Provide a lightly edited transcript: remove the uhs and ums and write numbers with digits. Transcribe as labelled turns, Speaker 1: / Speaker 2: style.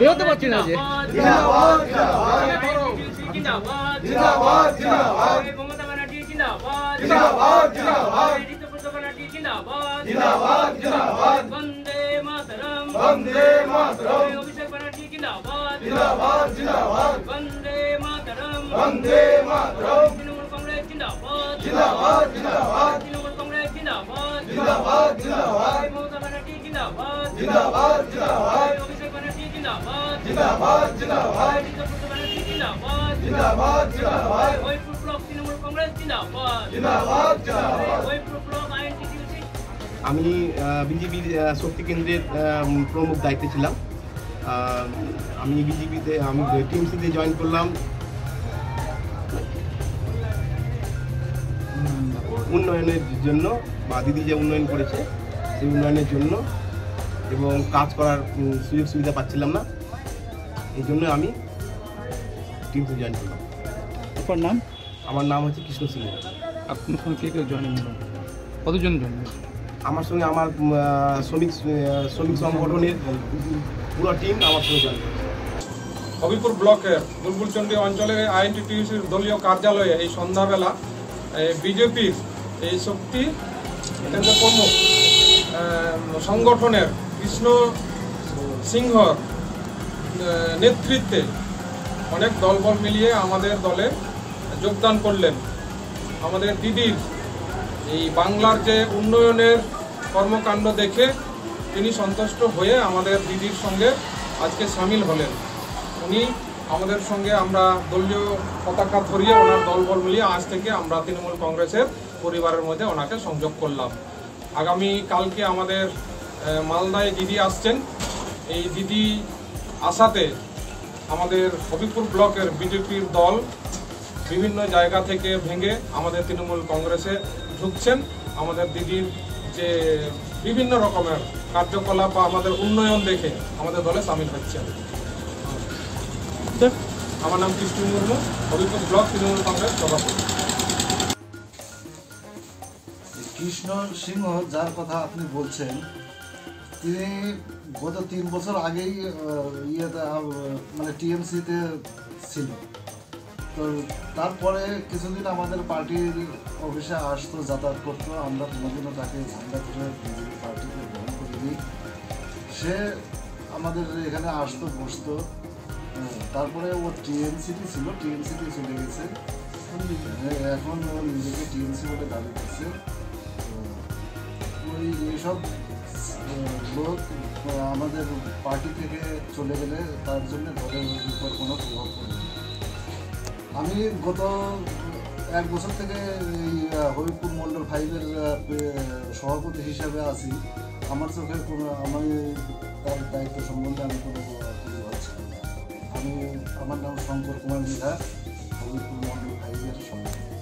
Speaker 1: বেরোতে পারছি না যে
Speaker 2: জিন্দাবাদ জিন্দাবাদ জিন্দাবাদ জিন্দাবাদ মমতা ব্যানার্জি জিন্দাবাদ জিন্দাবাদ জিন্দাবাদ ঋতুপর্ণ ব্যানার্জি জিন্দাবাদ জিন্দাবাদ জিন্দাবাদ বন্দে মাতরম অভিষেক ব্যানার্জি জিন্দাবাদ জিন্দাবাদ জিন্দাবাদ বন্দে মাতরম তৃণমূল কংগ্রেস জিন্দাবাদ জিন্দাবাদ জিন্দাবাদ তৃণমূল কংগ্রেস জিন্দাবাদ জিন্দাবাদ জিন্দাবাদ মমতা ব্যানার্জি জিন্দাবাদ জিন্দাবাদ জিন্দাবাদ অভিষেক ব্যানার্জি জিন্দাবাদ জিন্দাবাদ জিন্দাবাদ ঋতুপর্ণ ব্যানার্জি জিন্দাবাদ জিন্দাবাদ জিন্দাবাদ হরিপুর ব্লক তৃণমূল কংগ্রেস জিন্দাবাদ জিন্দাবাদ জিন্দাবাদ হরিপুর ব্লক আইএনটিটিউসি।
Speaker 3: আমি বিজেপির শক্তি কেন্দ্রের প্রমুখ দায়িত্বে ছিলাম। আমি বিজেপিতে টিএমসিতে জয়েন করলাম উন্নয়নের জন্য, বা দিদি যে উন্নয়ন করেছে সেই উন্নয়নের জন্য, এবং কাজ করার সুযোগ সুবিধা পাচ্ছিলাম না, এই জন্য আমি টিএমসি জয়েন করলাম।
Speaker 1: আপনার নাম?
Speaker 3: আমার নাম হচ্ছে কৃষ্ণ সিংহ।
Speaker 1: আপনার সঙ্গে কে কে জয়েন হলো? কতজন জয়েন?
Speaker 3: আমার সঙ্গে আমার শ্রমিক সংগঠনের পুরো টিম আমার সঙ্গে জয়েন করেছে।
Speaker 4: হবিপুর ব্লকের বুলবুলচন্ডী অঞ্চলে আইএনটিটিউসির দলীয় কার্যালয়ে এই সন্ধ্যাবেলা বিজেপির এই শক্তি কেন্দ্র প্রমুখ সংগঠনের কৃষ্ণ সিংহর নেতৃত্বে অনেক দলবল মিলিয়ে আমাদের দলে যোগদান করলেন। আমাদের দিদির এই বাংলার যে উন্নয়নের কর্মকাণ্ড দেখে তিনি সন্তুষ্ট হয়ে আমাদের দিদির সঙ্গে আজকে সামিল হলেন। উনি আমাদের সঙ্গে আমরা দলীয় পতাকা ধরিয়ে ওনার দলবল মিলিয়ে আজ থেকে আমরা তৃণমূল কংগ্রেসের পরিবারের মধ্যে ওনাকে সংযোগ করলাম। আগামী কালকে আমাদের মালদায় দিদি আসছেন। এই দিদি আসাতে আমাদের হবিপুর ব্লকের বিজেপির দল বিভিন্ন জায়গা থেকে ভেঙে আমাদের তৃণমূল কংগ্রেসে ঢুকছেন। আমাদের দিদির যে বিভিন্ন রকমের কার্যকলাপ বা আমাদের উন্নয়ন দেখে আমাদের দলে সামিল হচ্ছেন। আমার নাম কৃষ্ণ মুর্মু, হবিপুর ব্লক তৃণমূল কংগ্রেস সভাপতি।
Speaker 5: কৃষ্ণ সিংহ যার কথা আপনি বলছেন, তিনি গত 3 বছর আগেই মানে টিএমসিতে ছিল। তো তারপরে কিছুদিন আমাদের পার্টির অফিসে আসতো, যাতায়াত করতো। আমরা কোনোদিনও তাকে ঝান্ডা করে বিজেপি পার্টিকে গ্রহণ করিনি। সে আমাদের এখানে আসতো, বসতো। তারপরে ও টিএমসিতে ছিল, টিএমসিতে চলে গেছে। এখন ও নিজেকে টিএমসি বলে দাবি করছে। ওই এইসব লোক আমাদের পার্টি থেকে চলে গেলে তার জন্য দলের উপর কোনো প্রভাব পড়বে। আমি গত 1 বছর থেকে এই হবিপুর মণ্ডল 5-এর সভাপতি হিসাবে আছি। আমার চোখে আমি তার দায়িত্ব সম্বন্ধে আমি কোনো ভাবছি না। আমার নাম শঙ্কর কুমার মৃধা, হবিপুর মণ্ডল 5-এর সভাপতি।